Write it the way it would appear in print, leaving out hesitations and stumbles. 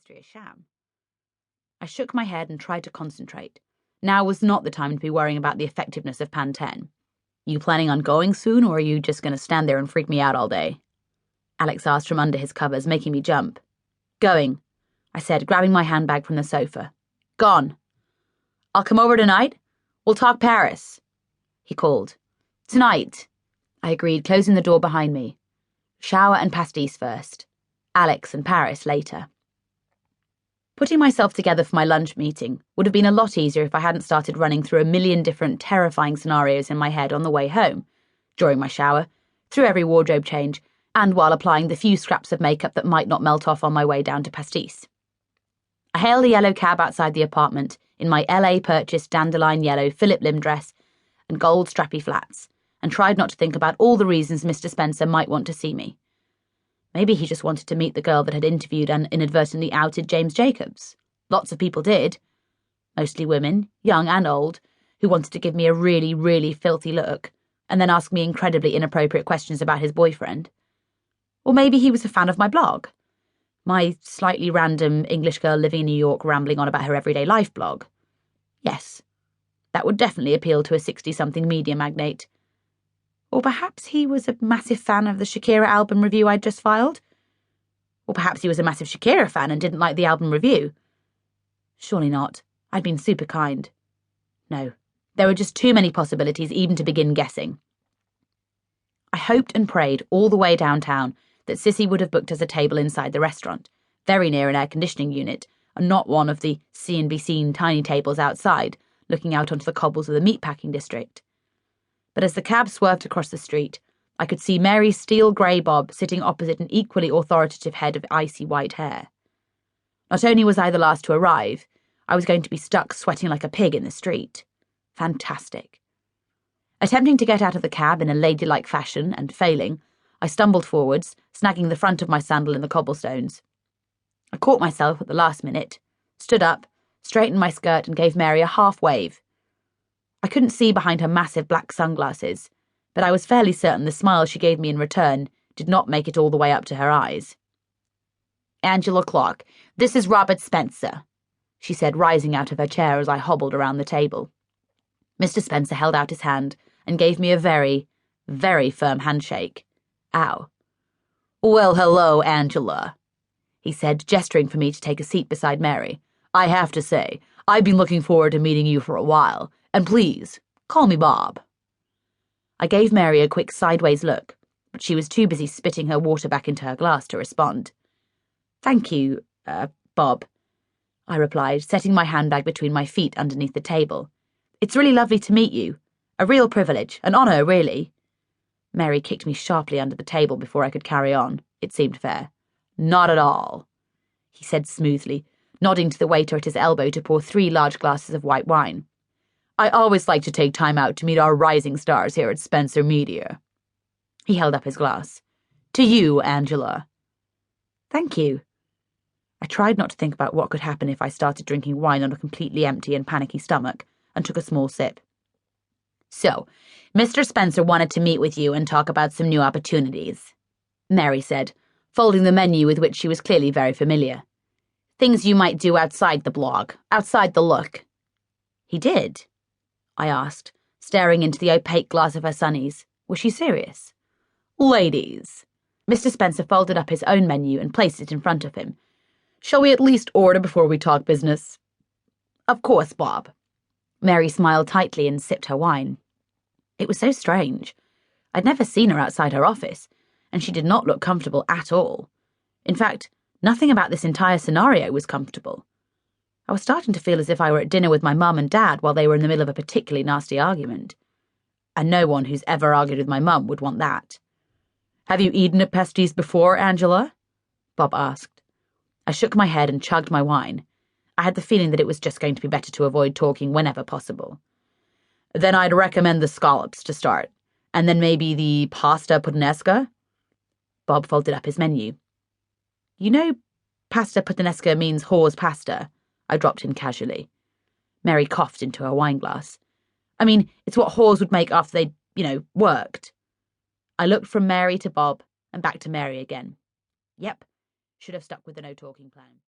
history a sham? I shook my head and tried to concentrate. Now was not the time to be worrying about the effectiveness of Pan 10. You planning on going soon, or are you just going to stand there and freak me out all day? Alex asked from under his covers, making me jump. Going, I said, grabbing my handbag from the sofa. Gone. I'll come over tonight. We'll talk Paris, he called. Tonight, I agreed, closing the door behind me. Shower and pastis first. Alex and Paris later. Putting myself together for my lunch meeting would have been a lot easier if I hadn't started running through a million different terrifying scenarios in my head on the way home, during my shower, through every wardrobe change, and while applying the few scraps of makeup that might not melt off on my way down to pastis. I hailed a yellow cab outside the apartment in my LA-purchased dandelion yellow Philip Lim dress and gold strappy flats, and tried not to think about all the reasons Mr. Spencer might want to see me. Maybe he just wanted to meet the girl that had interviewed and inadvertently outed James Jacobs. Lots of people did. Mostly women, young and old, who wanted to give me a really, really filthy look, and then ask me incredibly inappropriate questions about his boyfriend. Or maybe he was a fan of my blog. My slightly random English girl living in New York rambling on about her everyday life blog. Yes, that would definitely appeal to a 60-something media magnate. Or perhaps he was a massive fan of the Shakira album review I'd just filed. Or perhaps he was a massive Shakira fan and didn't like the album review. Surely not. I'd been super kind. No, there were just too many possibilities even to begin guessing. I hoped and prayed all the way downtown that Sissy would have booked us a table inside the restaurant, very near an air conditioning unit, and not one of the see-and-be-seen tiny tables outside, looking out onto the cobbles of the meatpacking district. But as the cab swerved across the street, I could see Mary's steel-grey bob sitting opposite an equally authoritative head of icy white hair. Not only was I the last to arrive, I was going to be stuck sweating like a pig in the street. Fantastic. Attempting to get out of the cab in a ladylike fashion and failing, I stumbled forwards, snagging the front of my sandal in the cobblestones. I caught myself at the last minute, stood up, straightened my skirt and gave Mary a half wave. I couldn't see behind her massive black sunglasses, but I was fairly certain the smile she gave me in return did not make it all the way up to her eyes. Angela Clark, this is Robert Spencer, she said, rising out of her chair as I hobbled around the table. Mr. Spencer held out his hand and gave me a very, very firm handshake. Ow. Well, hello, Angela, he said, gesturing for me to take a seat beside Mary. I have to say, I've been looking forward to meeting you for a while, and please, call me Bob. I gave Mary a quick sideways look, but she was too busy spitting her water back into her glass to respond. Thank you, Bob, I replied, setting my handbag between my feet underneath the table. It's really lovely to meet you. A real privilege, an honour, really. Mary kicked me sharply under the table before I could carry on. It seemed fair. Not at all, he said smoothly, nodding to the waiter at his elbow to pour 3 large glasses of white wine. I always like to take time out to meet our rising stars here at Spencer Media. He held up his glass. To you, Angela. Thank you. I tried not to think about what could happen if I started drinking wine on a completely empty and panicky stomach, and took a small sip. So, Mr. Spencer wanted to meet with you and talk about some new opportunities, Mary said, folding the menu with which she was clearly very familiar. Things you might do outside the blog, outside the look. He did? I asked, staring into the opaque glass of her sunnies. Was she serious? Ladies. Mr. Spencer folded up his own menu and placed it in front of him. Shall we at least order before we talk business? Of course, Bob. Mary smiled tightly and sipped her wine. It was so strange. I'd never seen her outside her office, and she did not look comfortable at all. In fact, nothing about this entire scenario was comfortable. I was starting to feel as if I were at dinner with my mum and dad while they were in the middle of a particularly nasty argument. And no one who's ever argued with my mum would want that. Have you eaten at pasties before, Angela? Bob asked. I shook my head and chugged my wine. I had the feeling that it was just going to be better to avoid talking whenever possible. Then I'd recommend the scallops to start, and then maybe the pasta puttanesca. Bob folded up his menu. You know, pasta puttanesca means whore's pasta, I dropped in casually. Mary coughed into her wineglass. I mean, it's what whores would make after they'd, worked. I looked from Mary to Bob and back to Mary again. Yep, should have stuck with the no-talking plan.